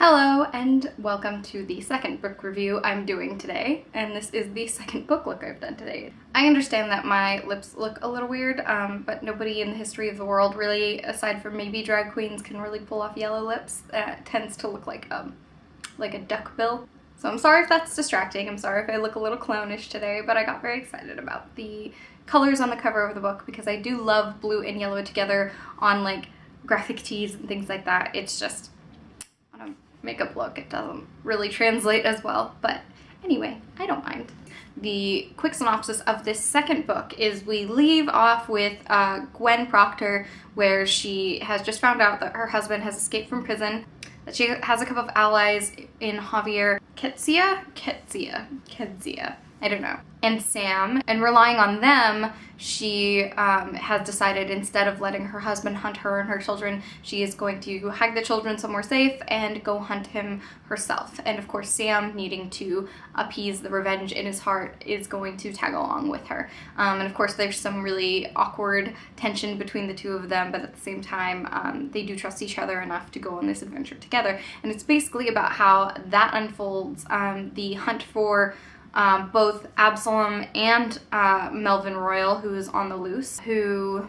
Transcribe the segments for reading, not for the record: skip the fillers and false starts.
Hello and welcome to the second book review I'm doing today, and this is the second book look I've done today. I understand that my lips look a little weird, but nobody in the history of the world really, aside from maybe drag queens, can really pull off yellow lips. It tends to look like a duck bill. So I'm sorry if that's distracting, I'm sorry if I look a little clownish today, but I got very excited about the colors on the cover of the book because I do love blue and yellow together on like graphic tees and things like that. It's just on a makeup look, it doesn't really translate as well, but anyway, I don't mind. The quick synopsis of this second book is we leave off with Gwen Proctor, where she has just found out that her husband has escaped from prison, that she has a couple of allies in Javier Ketzia, I don't know, and Sam, and relying on them, she has decided instead of letting her husband hunt her and her children, she is going to hide the children somewhere safe and go hunt him herself. And of course, Sam, needing to appease the revenge in his heart, is going to tag along with her. And of course, there's some really awkward tension between the two of them, but at the same time, they do trust each other enough to go on this adventure together. And it's basically about how that unfolds, the hunt for both Absalom and Melvin Royal, who is on the loose, who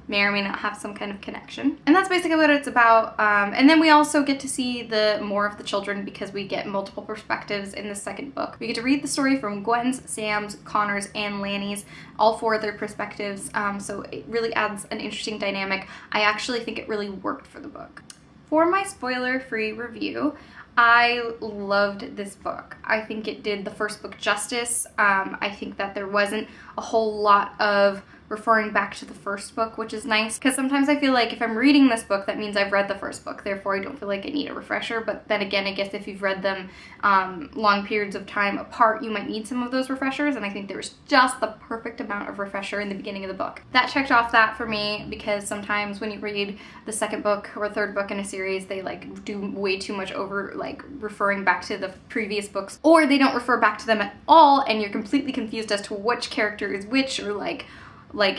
may or may not have some kind of connection. And that's basically what it's about. And then we also get to see more of the children because we get multiple perspectives in the second book. We get to read the story from Gwen's, Sam's, Connor's, and Lanny's, all four of their perspectives. So it really adds an interesting dynamic. I actually think it really worked for the book. For my spoiler-free review, I loved this book. I think it did the first book justice. I think that there wasn't a whole lot of referring back to the first book, which is nice, because sometimes I feel like if I'm reading this book, that means I've read the first book, therefore I don't feel like I need a refresher. But then again, I guess if you've read them long periods of time apart, you might need some of those refreshers, and I think there was just the perfect amount of refresher in the beginning of the book. That checked off that for me, because sometimes when you read the second book or third book in a series, they like do way too much over like referring back to the previous books, or they don't refer back to them at all, and you're completely confused as to which character is which, or like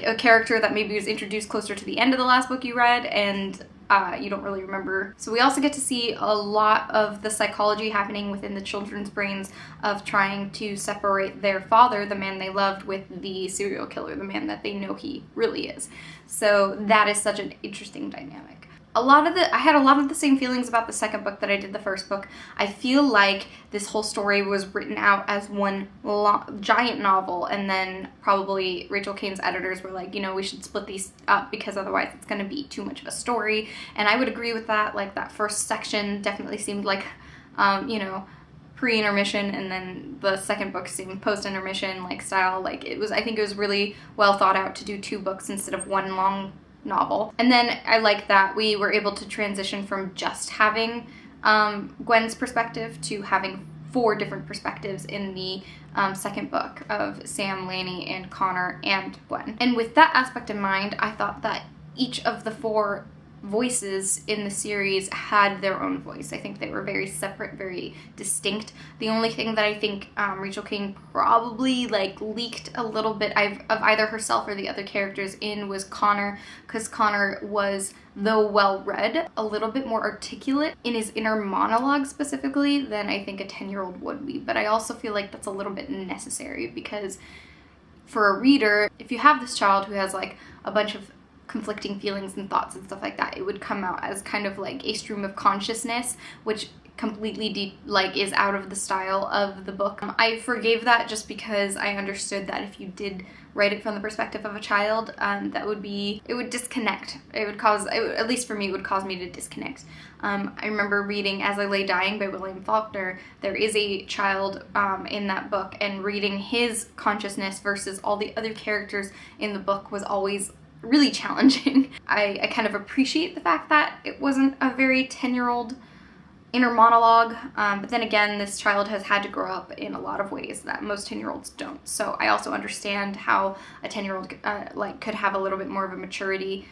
a character that maybe was introduced closer to the end of the last book you read and you don't really remember. So we also get to see a lot of the psychology happening within the children's brains of trying to separate their father, the man they loved, with the serial killer, the man that they know he really is. So that is such an interesting dynamic. I had a lot of the same feelings about the second book that I did the first book. I feel like this whole story was written out as one giant novel, and then probably Rachel Caine's editors were like, you know, we should split these up because otherwise it's going to be too much of a story. And I would agree with that. Like, that first section definitely seemed like, you know, pre-intermission, and then the second book seemed post-intermission like style. Like, I think it was really well thought out to do two books instead of one long novel. And then I like that we were able to transition from just having Gwen's perspective to having four different perspectives in the second book of Sam, Lanny, and Connor, and Gwen. And with that aspect in mind, I thought that each of the four voices in the series had their own voice. I think they were very separate, very distinct. The only thing that I think Rachel Caine probably like leaked a little bit of either herself or the other characters in was Connor, because Connor was, though well-read, a little bit more articulate in his inner monologue specifically than I think a 10-year-old would be. But I also feel like that's a little bit necessary, because for a reader, if you have this child who has like a bunch of conflicting feelings and thoughts and stuff like that, it would come out as kind of like a stream of consciousness, which completely is out of the style of the book. I forgave that just because I understood that if you did write it from the perspective of a child, it would disconnect. At least for me, it would cause me to disconnect. I remember reading As I Lay Dying by William Faulkner. There is a child in that book, and reading his consciousness versus all the other characters in the book was always really challenging. I kind of appreciate the fact that it wasn't a very 10-year-old inner monologue, but then again, this child has had to grow up in a lot of ways that most 10-year-olds don't. So I also understand how a 10-year-old could have a little bit more of a maturity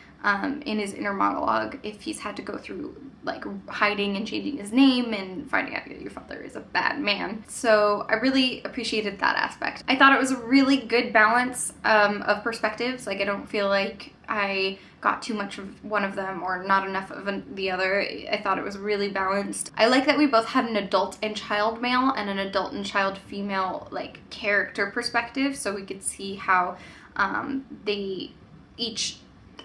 in his inner monologue if he's had to go through like hiding and changing his name and finding out that your father is a bad man. So I really appreciated that aspect. I thought it was a really good balance of perspectives. Like, I don't feel like I got too much of one of them or not enough of the other. I thought it was really balanced. I like that we both had an adult and child male and an adult and child female like character perspective, so we could see how they each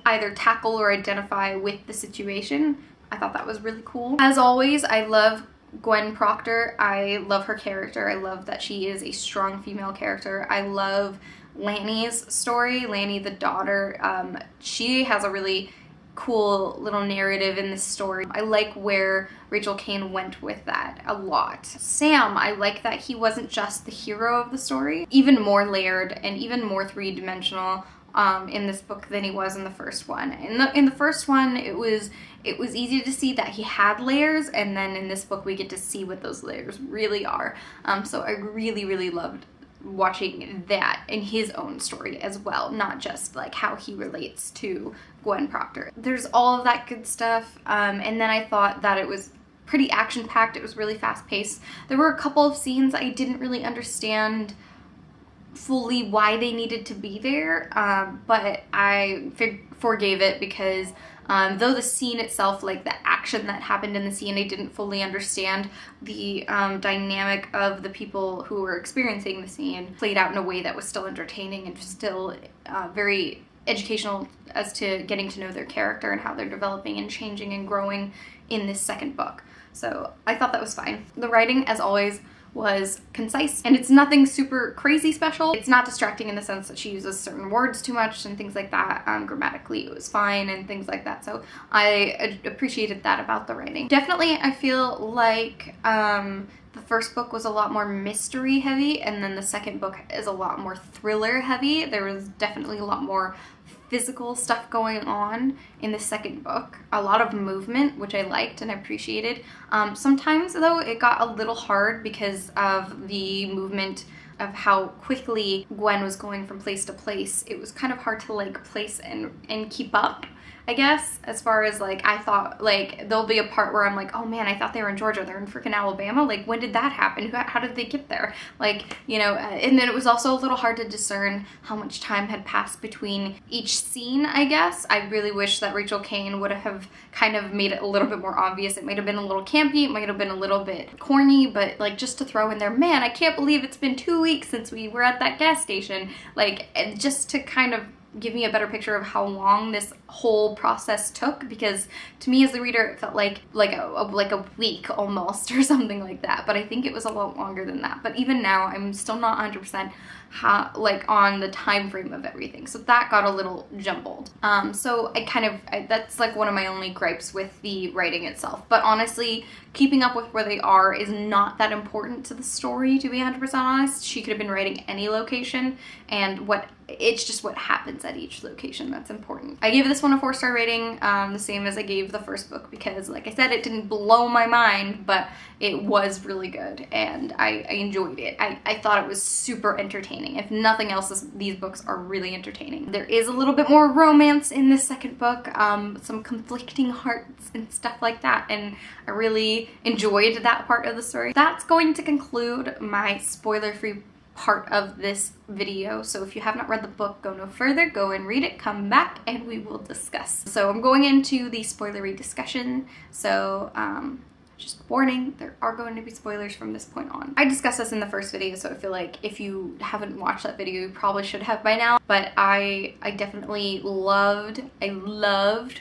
either tackle or identify with the situation. I thought that was really cool. As always, I love Gwen Proctor. I love her character. I love that she is a strong female character. I love Lanny's story. Lanny, the daughter, she has a really cool little narrative in this story. I like where Rachel Caine went with that a lot. Sam, I like that he wasn't just the hero of the story, even more layered and even more three-dimensional in this book than he was in the first one. In the first one, it was easy to see that he had layers, and then in this book we get to see what those layers really are. So I really loved watching that in his own story as well, not just like how he relates to Gwen Proctor. There's all of that good stuff, and then I thought that it was pretty action-packed. It was really fast-paced. There were a couple of scenes I didn't really understand fully why they needed to be there, but I forgave it because though the scene itself, like the action that happened in the scene, I didn't fully understand, the dynamic of the people who were experiencing the scene played out in a way that was still entertaining and still very educational as to getting to know their character and how they're developing and changing and growing in this second book. So I thought that was fine. The writing, as always, was concise, and it's nothing super crazy special. It's not distracting in the sense that she uses certain words too much and things like that. Grammatically, it was fine and things like that, so I appreciated that about the writing. Definitely, I feel like the first book was a lot more mystery heavy, and then the second book is a lot more thriller heavy. There was definitely a lot more physical stuff going on in the second book. A lot of movement, which I liked and appreciated. Sometimes, though, it got a little hard because of the movement of how quickly Gwen was going from place to place. It was kind of hard to like place and keep up, I guess, as far as like, I thought like there'll be a part where I'm like, oh man, I thought they were in Georgia, they're in freaking Alabama, like when did that happen, how did they get there, like, you know. And then it was also a little hard to discern how much time had passed between each scene, I guess. I really wish that Rachel Caine would have kind of made it a little bit more obvious. It might have been a little campy, it might have been a little bit corny, but like just to throw in there, man, I can't believe it's been 2 weeks since we were at that gas station, like just to kind of give me a better picture of how long this whole process took, because to me as the reader it felt like a week almost or something like that, but I think it was a lot longer than that. But even now I'm still not 100% on the time frame of everything, so that got a little jumbled. So that's like one of my only gripes with the writing itself. But honestly, keeping up with where they are is not that important to the story, to be 100% honest. She could have been writing any location, and it's just what happens at each location that's important. I gave this one a 4-star rating, the same as I gave the first book, because like I said, it didn't blow my mind, but it was really good and I enjoyed it. I thought it was super entertaining. If nothing else, these books are really entertaining. There is a little bit more romance in this second book, some conflicting hearts and stuff like that, and I really enjoyed that part of the story. That's going to conclude my spoiler-free part of this video. So if you have not read the book, go no further, go and read it, come back, and we will discuss. So I'm going into the spoilery discussion, so just warning, there are going to be spoilers from this point on. I discussed this in the first video, so I feel like if you haven't watched that video, you probably should have by now, but I definitely loved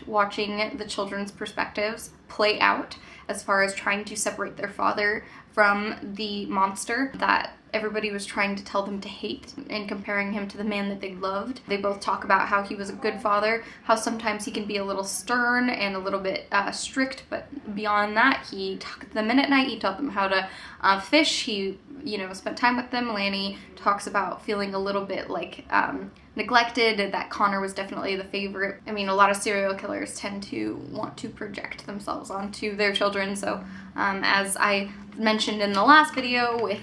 watching the children's perspectives play out as far as trying to separate their father from the monster that everybody was trying to tell them to hate, and comparing him to the man that they loved. They both talk about how he was a good father, how sometimes he can be a little stern and a little bit strict, but beyond that, he tucked them in at night, he taught them how to fish, he, you know, spent time with them. Lanny talks about feeling a little bit like neglected, that Connor was definitely the favorite. I mean, a lot of serial killers tend to want to project themselves onto their children, so as I mentioned in the last video with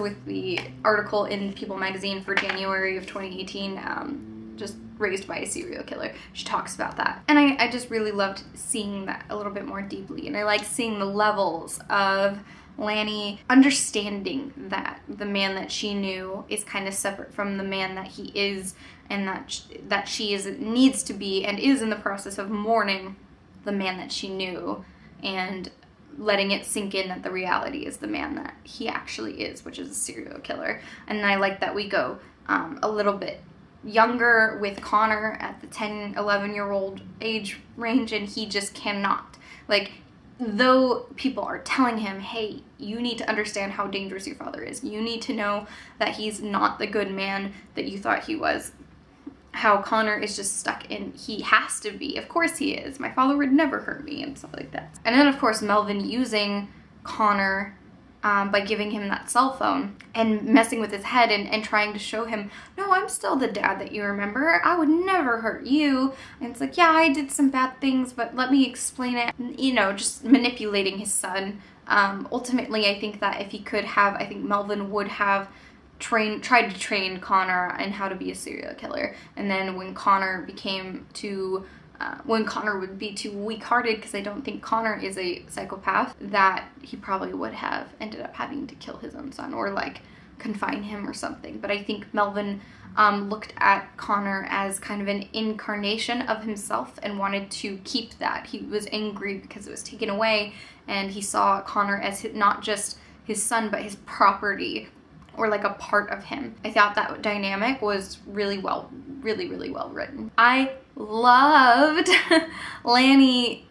with the article in People magazine for January of 2018, just raised by a serial killer, she talks about that. And I just really loved seeing that a little bit more deeply, and I like seeing the levels of Lanny understanding that the man that she knew is kind of separate from the man that he is, and that she needs to be and is in the process of mourning the man that she knew, and letting it sink in that the reality is the man that he actually is, which is a serial killer. And I like that we go a little bit younger with Connor at the 10, 11-year-old age range, and he just cannot. Like, though people are telling him, hey, you need to understand how dangerous your father is. You need to know that he's not the good man that you thought he was. How Connor is just stuck in, he has to be. Of course he is. My father would never hurt me, and stuff like that. And then, of course, Melvin using Connor by giving him that cell phone and messing with his head and trying to show him, no, I'm still the dad that you remember. I would never hurt you. And it's like, yeah, I did some bad things, but let me explain it. You know, just manipulating his son. Ultimately, I think that if he could have, I think Melvin would have tried to train Connor on how to be a serial killer. And then when Connor became too when Connor would be too weak-hearted, because I don't think Connor is a psychopath, that he probably would have ended up having to kill his own son, or like confine him or something. But I think Melvin looked at Connor as kind of an incarnation of himself and wanted to keep that. He was angry because it was taken away, and he saw Connor as not just his son, but his property, or like a part of him. I thought that dynamic was really well written. I loved Lanny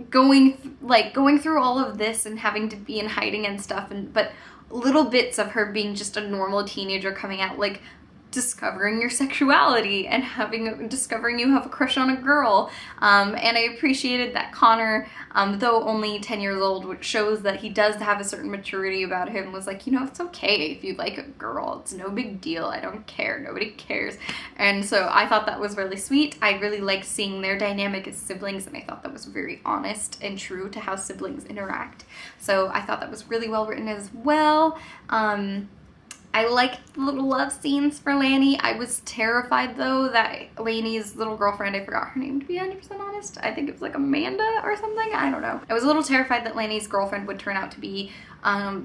going through all of this and having to be in hiding and stuff, but little bits of her being just a normal teenager coming out, like discovering your sexuality and discovering you have a crush on a girl. And I appreciated that Connor, though only 10 years old, which shows that he does have a certain maturity about him, was like, you know, it's okay if you like a girl. It's no big deal. I don't care. Nobody cares. And so I thought that was really sweet. I really liked seeing their dynamic as siblings, and I thought that was very honest and true to how siblings interact. So I thought that was really well written as well. I liked the little love scenes for Lanny. I was terrified, though, that Lanny's little girlfriend, I forgot her name, to be 100% honest. I think it was like Amanda or something. I don't know. I was a little terrified that Lanny's girlfriend would turn out to be no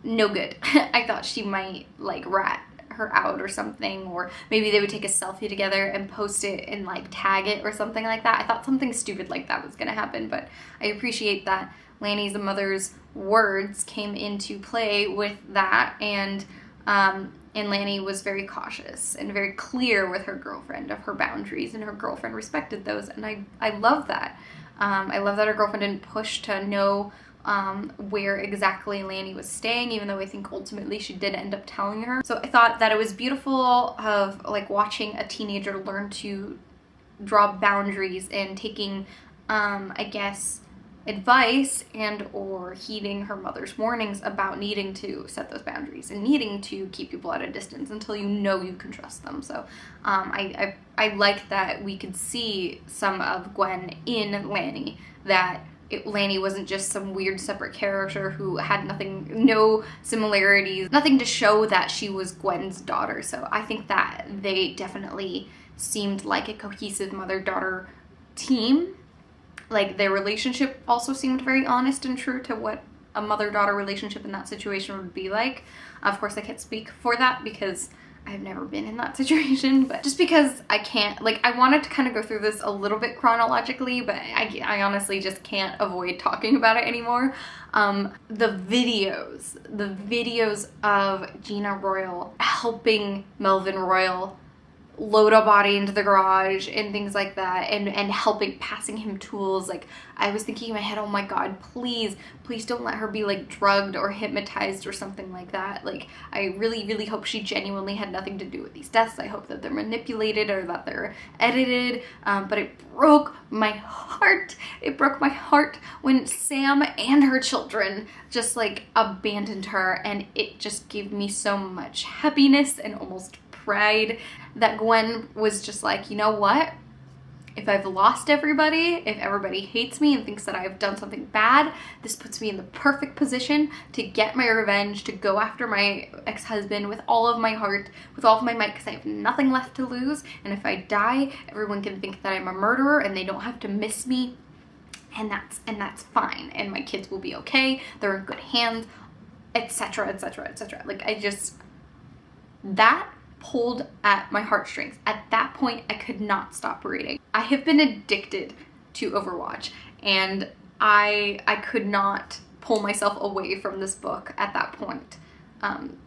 good. I thought she might like rat her out or something, or maybe they would take a selfie together and post it and like tag it or something like that. I thought something stupid like that was gonna happen, but I appreciate that Lanny's mother's words came into play with that, and Lanny was very cautious and very clear with her girlfriend of her boundaries, and her girlfriend respected those, and I love that. I love that her girlfriend didn't push to know where exactly Lanny was staying, even though I think ultimately she did end up telling her. So I thought that it was beautiful of like watching a teenager learn to draw boundaries and taking, I guess, advice and or heeding her mother's warnings about needing to set those boundaries and needing to keep people at a distance until you know you can trust them. So I like that we could see some of Gwen in Lanny, that Lanny wasn't just some weird separate character who had no similarities, nothing to show that she was Gwen's daughter. So I think that they definitely seemed like a cohesive mother-daughter team. Like, their relationship also seemed very honest and true to what a mother-daughter relationship in that situation would be like. Of course, I can't speak for that because I've never been in that situation, but just because I can't, like, I wanted to kind of go through this a little bit chronologically, but I honestly just can't avoid talking about it anymore. The videos of Gina Royal helping Melvin Royal load a body into the garage and things like that, and passing him tools. Like, I was thinking in my head, oh my god, please don't let her be like drugged or hypnotized or something like that. Like, I really hope she genuinely had nothing to do with these deaths. I hope that they're manipulated or that they're edited, but it broke my heart. It broke my heart when Sam and her children just like abandoned her, and it just gave me so much happiness and almost pride that Gwen was just like, you know what? If I've lost everybody, if everybody hates me and thinks that I've done something bad, this puts me in the perfect position to get my revenge, to go after my ex-husband with all of my heart, with all of my might, because I have nothing left to lose. And if I die, everyone can think that I'm a murderer and they don't have to miss me. and that's fine, and my kids will be okay, they're in good hands, etc, etc, etc. Like, that pulled at my heartstrings. At that point, I could not stop reading. I have been addicted to Overwatch, and I could not pull myself away from this book at that point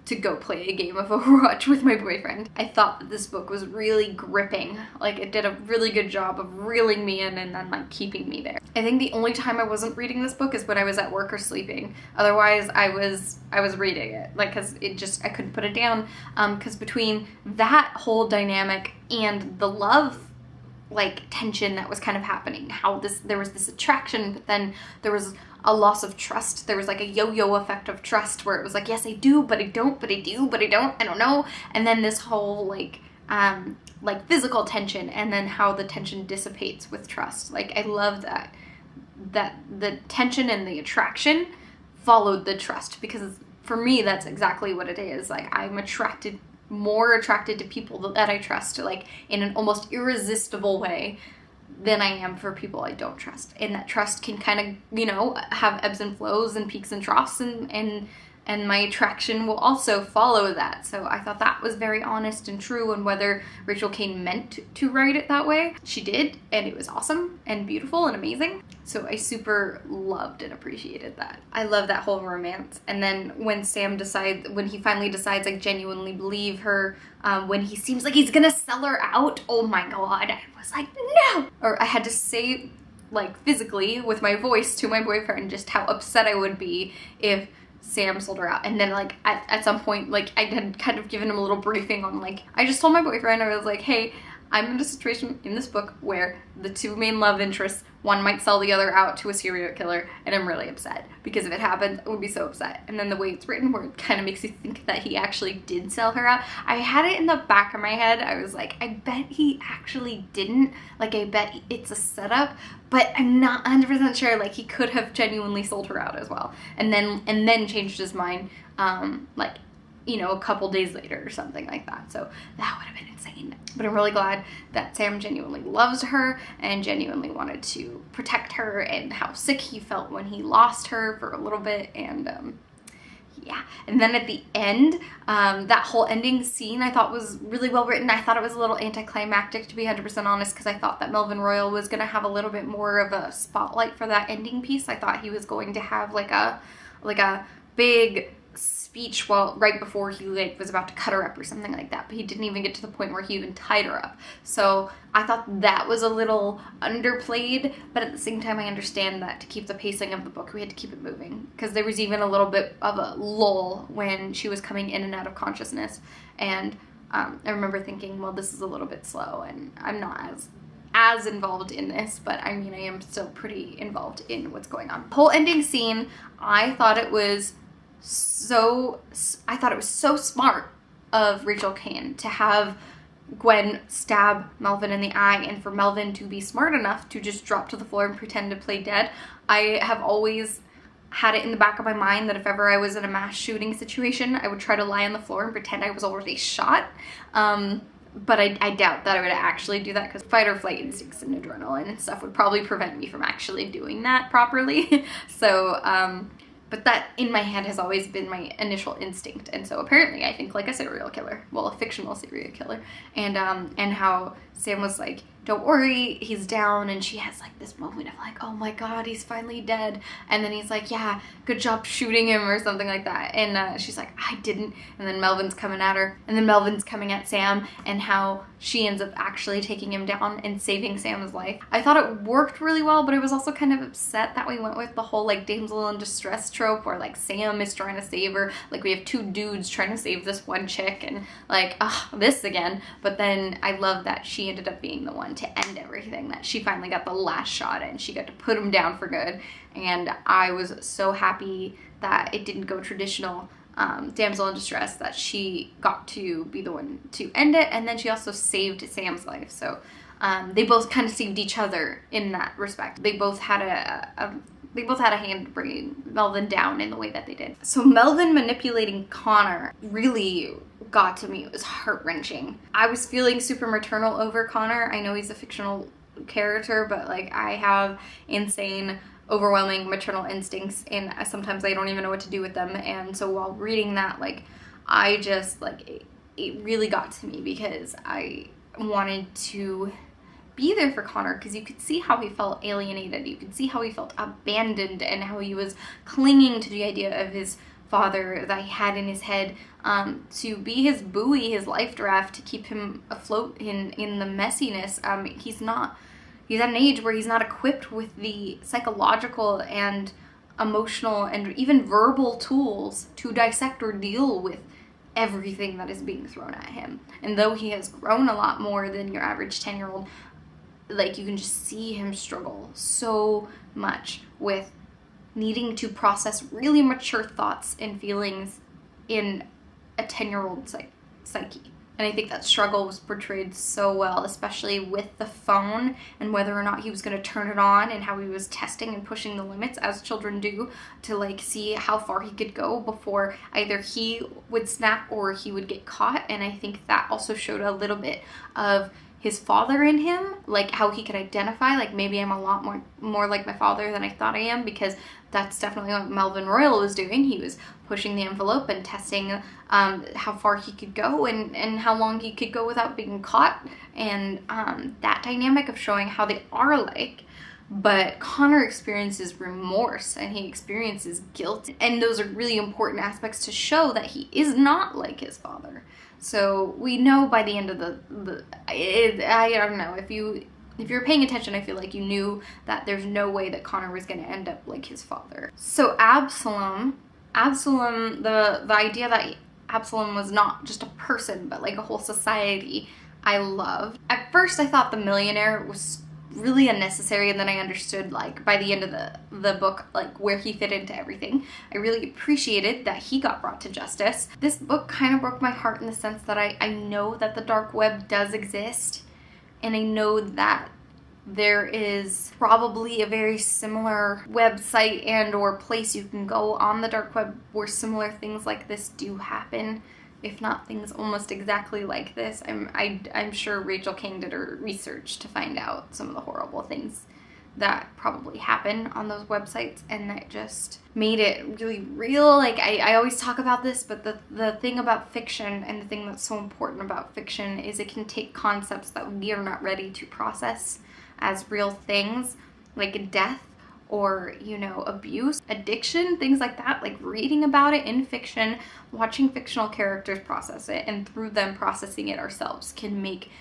to go play a game of Overwatch with my boyfriend. I thought that this book was really gripping. Like, it did a really good job of reeling me in and then like keeping me there. I think the only time I wasn't reading this book is when I was at work or sleeping. Otherwise, I was reading it, like, because I couldn't put it down, because between that whole dynamic and the love like tension that was kind of happening, how there was this attraction, but then there was a loss of trust. There was like a yo-yo effect of trust where it was like, yes, I do, but I don't, but I do, but I don't know. And then this whole like physical tension, and then how the tension dissipates with trust. Like, I love that the tension and the attraction followed the trust, because for me, that's exactly what it is. Like, I'm more attracted to people that I trust, like, in an almost irresistible way, than I am for people I don't trust. And that trust can kind of, you know, have ebbs and flows and peaks and troughs, and my attraction will also follow that. So I thought that was very honest and true, and whether Rachel Caine meant to write it that way, she did, and it was awesome and beautiful and amazing. So I super loved and appreciated that. I love that whole romance. And then when he finally decides, I genuinely believe her, when he seems like he's gonna sell her out, oh my god, I was like, no! Or I had to say, like, physically with my voice to my boyfriend just how upset I would be if Sam sold her out. And then, like, at some point, like, I had kind of given him a little briefing on, like, I just told my boyfriend, I was like, hey, I'm in a situation in this book where the two main love interests, one might sell the other out to a serial killer, and I'm really upset, because if it happened, I would be so upset. And then the way it's written, where it kind of makes you think that he actually did sell her out, I had it in the back of my head. I was like, I bet he actually didn't. Like, I bet it's a setup, but I'm not 100% sure. Like, he could have genuinely sold her out as well, and then changed his mind, like, you know, a couple days later or something like that. So that would have been insane. But I'm really glad that Sam genuinely loves her and genuinely wanted to protect her, and how sick he felt when he lost her for a little bit. And yeah. And then at the end, that whole ending scene I thought was really well written. I thought it was a little anticlimactic, to be 100% honest, because I thought that Melvin Royal was going to have a little bit more of a spotlight for that ending piece. I thought he was going to have like a big speech right before he like was about to cut her up or something like that, but he didn't even get to the point where he even tied her up. So I thought that was a little underplayed, but at the same time I understand that to keep the pacing of the book we had to keep it moving, because there was even a little bit of a lull when she was coming in and out of consciousness, and I remember thinking, well, this is a little bit slow, and I'm not as involved in this, but I mean, I am still pretty involved in what's going on. Whole ending scene, I thought it was so smart of Rachel Caine to have Gwen stab Melvin in the eye, and for Melvin to be smart enough to just drop to the floor and pretend to play dead. I have always had it in the back of my mind that if ever I was in a mass shooting situation, I would try to lie on the floor and pretend I was already shot. But I doubt that I would actually do that, because fight or flight instincts and adrenaline and stuff would probably prevent me from actually doing that properly. So, but that in my head has always been my initial instinct. And so apparently I think like a serial killer, well, a fictional serial killer. And how Sam was like, don't worry, he's down, and she has like this moment of like, oh my god, he's finally dead. And then he's like, yeah, good job shooting him, or something like that. And she's like, I didn't. And then Melvin's coming at her, and then Melvin's coming at Sam, and how she ends up actually taking him down and saving Sam's life. I thought it worked really well, but I was also kind of upset that we went with the whole like damsel in distress trope, where like Sam is trying to save her. Like, we have two dudes trying to save this one chick, and like, this again. But then I love that she ended up being the one to end everything, that she finally got the last shot and she got to put him down for good. And I was so happy that it didn't go traditional damsel in distress, that she got to be the one to end it, and then she also saved Sam's life. So they both kind of saved each other in that respect. They both had a hand bringing Melvin down in the way that they did. So Melvin manipulating Connor really got to me. It was heart-wrenching. I was feeling super maternal over Connor. I know he's a fictional character, but like I have insane, overwhelming maternal instincts, and sometimes I don't even know what to do with them. And so while reading that, like I just like it really got to me because I wanted to be there for Connor, because you could see how he felt alienated, you could see how he felt abandoned, and how he was clinging to the idea of his father that he had in his head, to be his buoy, his life raft, to keep him afloat in the messiness. He's at an age where he's not equipped with the psychological and emotional and even verbal tools to dissect or deal with everything that is being thrown at him. And though he has grown a lot more than your average 10-year-old, like you can just see him struggle so much with needing to process really mature thoughts and feelings in a 10-year-old psyche. And I think that struggle was portrayed so well, especially with the phone and whether or not he was going to turn it on, and how he was testing and pushing the limits, as children do, to like see how far he could go before either he would snap or he would get caught. And I think that also showed a little bit of his father in him, like how he could identify, like maybe I'm a lot more like my father than I thought I am, because that's definitely what Melvin Royal was doing. He was pushing the envelope and testing how far he could go and how long he could go without being caught, and that dynamic of showing how they are alike. But Connor experiences remorse and he experiences guilt, and those are really important aspects to show that he is not like his father. So we know by the end of I don't know, if you're paying attention, I feel like you knew that there's no way that Connor was going to end up like his father. So Absalom, the idea that Absalom was not just a person, but like a whole society, I loved. At first I thought the millionaire was really unnecessary, and then I understood, like, by the end of the book, like, where he fit into everything. I really appreciated that he got brought to justice. This book kind of broke my heart in the sense that I know that the dark web does exist, and I know that there is probably a very similar website and or place you can go on the dark web where similar things like this do happen, if not things almost exactly like this. I'm sure Rachel Caine did her research to find out some of the horrible things that probably happen on those websites, and that just made it really real. Like, I always talk about this, but the thing about fiction, and the thing that's so important about fiction, is it can take concepts that we are not ready to process as real things, like death, or, you know, abuse, addiction, things like that. Like, reading about it in fiction, watching fictional characters process it, and through them processing it ourselves can make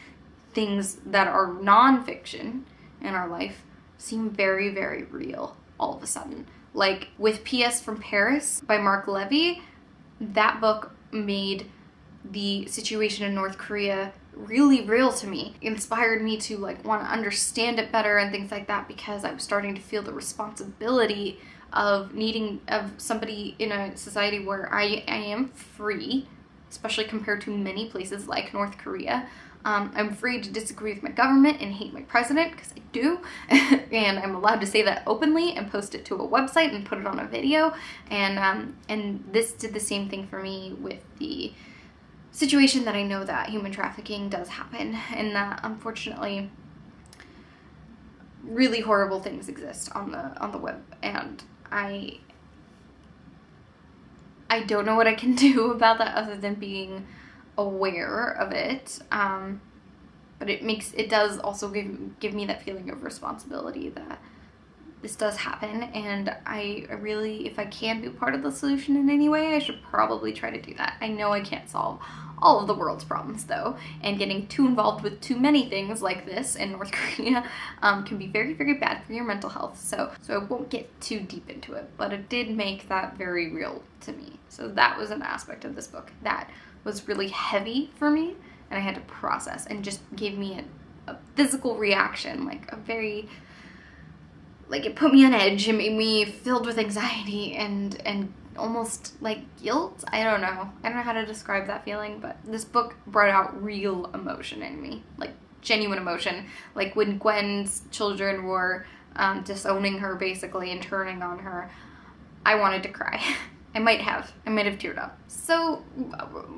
things that are non-fiction in our life seem very, very real all of a sudden. Like with P.S. from Paris by Mark Levy, that book made the situation in North Korea really real to me. It inspired me to like want to understand it better and things like that, because I was starting to feel the responsibility of somebody in a society where I am free, especially compared to many places like North Korea. I'm free to disagree with my government and hate my president, because I do, and I'm allowed to say that openly and post it to a website and put it on a video, and this did the same thing for me with the situation that I know that human trafficking does happen, and that unfortunately really horrible things exist on the web, and I don't know what I can do about that other than being aware of it, but it does also give me that feeling of responsibility that this does happen, and I really, if I can be part of the solution in any way, I should probably try to do that. I know I can't solve all of the world's problems though, and getting too involved with too many things like this in North Korea can be very, very bad for your mental health, so I won't get too deep into it, but it did make that very real to me. So that was an aspect of this book that was really heavy for me, and I had to process, and just gave me a physical reaction, like a very, like, it put me on edge. It made me filled with anxiety and almost like guilt. I don't know how to describe that feeling, but this book brought out real emotion in me, like genuine emotion. Like when Gwen's children were disowning her basically and turning on her, I wanted to cry. I might have teared up. So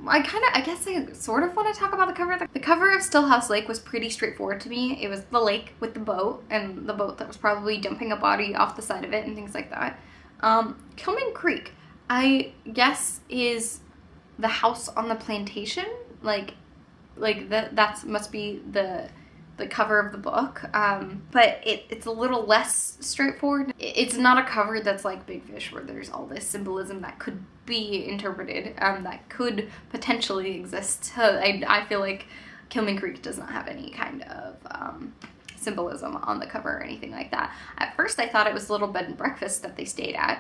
I guess I sort of want to talk about the cover. The cover of Stillhouse Lake was pretty straightforward to me. It was the lake with the boat, and the boat that was probably dumping a body off the side of it and things like that. Killman Creek, I guess, is the house on the plantation. Like that must be the cover of the book, but it's a little less straightforward. It's not a cover that's like Big Fish, where there's all this symbolism that could be interpreted, that could potentially exist. So I feel like Killman Creek does not have any kind of symbolism on the cover or anything like that. At first I thought it was a little bed and breakfast that they stayed at,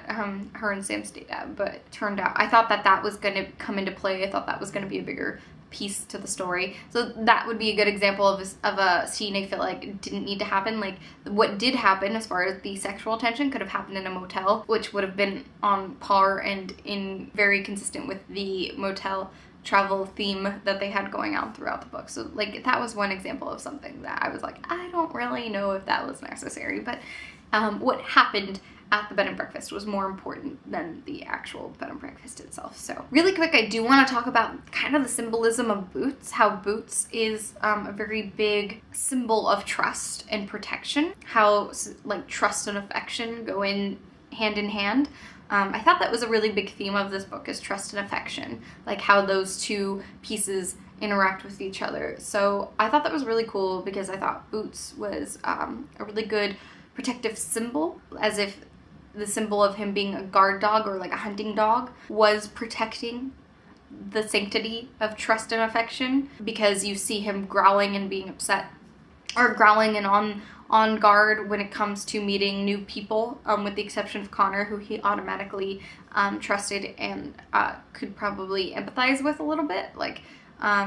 her and Sam stayed at, but it turned out, I thought that was going to come into play. I thought that was going to be a bigger piece to the story. So that would be a good example of a scene I feel like didn't need to happen. Like, what did happen as far as the sexual tension could have happened in a motel, which would have been on par and in very consistent with the motel travel theme that they had going on throughout the book. So like, that was one example of something that I was like, I don't really know if that was necessary, but what happened at the bed and breakfast was more important than the actual bed and breakfast itself. So really quick, I do want to talk about kind of the symbolism of boots, how boots is a very big symbol of trust and protection, how like trust and affection go in hand. I thought that was a really big theme of this book, is trust and affection, like how those two pieces interact with each other. So I thought that was really cool, because I thought boots was a really good protective symbol, as if the symbol of him being a guard dog or like a hunting dog was protecting the sanctity of trust and affection, because you see him growling and being upset, or growling and on guard when it comes to meeting new people, with the exception of Connor, who he automatically trusted and could probably empathize with a little bit. Like,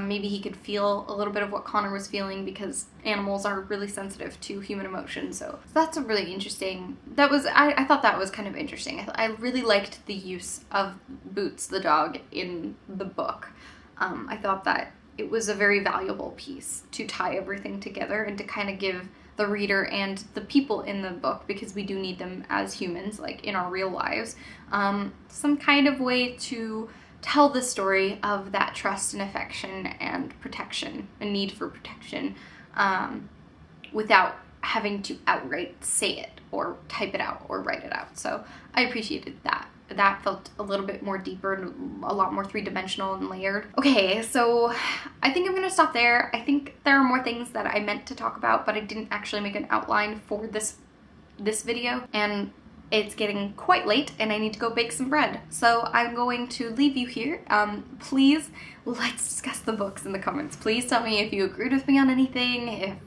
maybe he could feel a little bit of what Connor was feeling, because animals are really sensitive to human emotion. So that's a really interesting, I thought that was kind of interesting. I really liked the use of Boots the dog in the book. I thought that it was a very valuable piece to tie everything together and to kind of give the reader and the people in the book, because we do need them as humans, like in our real lives, some kind of way to tell the story of that trust and affection and protection, a need for protection, without having to outright say it or type it out or write it out. So I appreciated that. That felt a little bit more deeper and a lot more three-dimensional and layered. Okay, so I think I'm gonna stop there. I think there are more things that I meant to talk about, but I didn't actually make an outline for this video, and it's getting quite late and I need to go bake some bread. So I'm going to leave you here. Please, let's discuss the books in the comments. Please tell me if you agreed with me on anything, if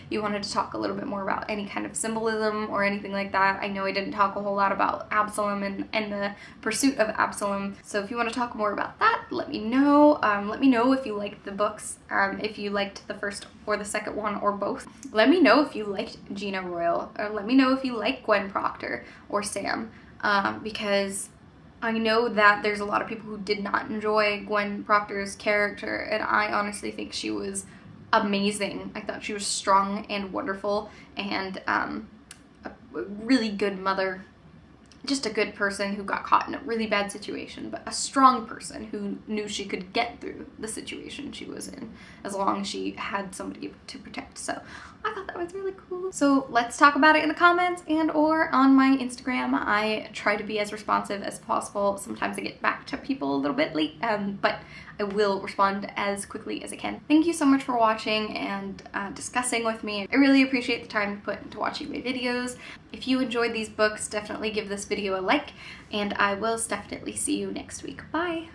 you wanted to talk a little bit more about any kind of symbolism or anything like that. I know I didn't talk a whole lot about Absalom and the pursuit of Absalom. So if you want to talk more about that, let me know. Let me know if you liked the books, if you liked the first or the second one or both. Let me know if you liked Gina Royal, or let me know if you like Gwen Proctor or Sam, because I know that there's a lot of people who did not enjoy Gwen Proctor's character, and I honestly think she was amazing. I thought she was strong and wonderful, and a really good mother. Just a good person who got caught in a really bad situation, but a strong person who knew she could get through the situation she was in, as long as she had somebody to protect. So I thought that was really cool. So let's talk about it in the comments and or on my Instagram. I try to be as responsive as possible. Sometimes I get back to people a little bit late, but I will respond as quickly as I can. Thank you so much for watching and discussing with me. I really appreciate the time you put into watching my videos. If you enjoyed these books, definitely give this video a like, and I will definitely see you next week. Bye!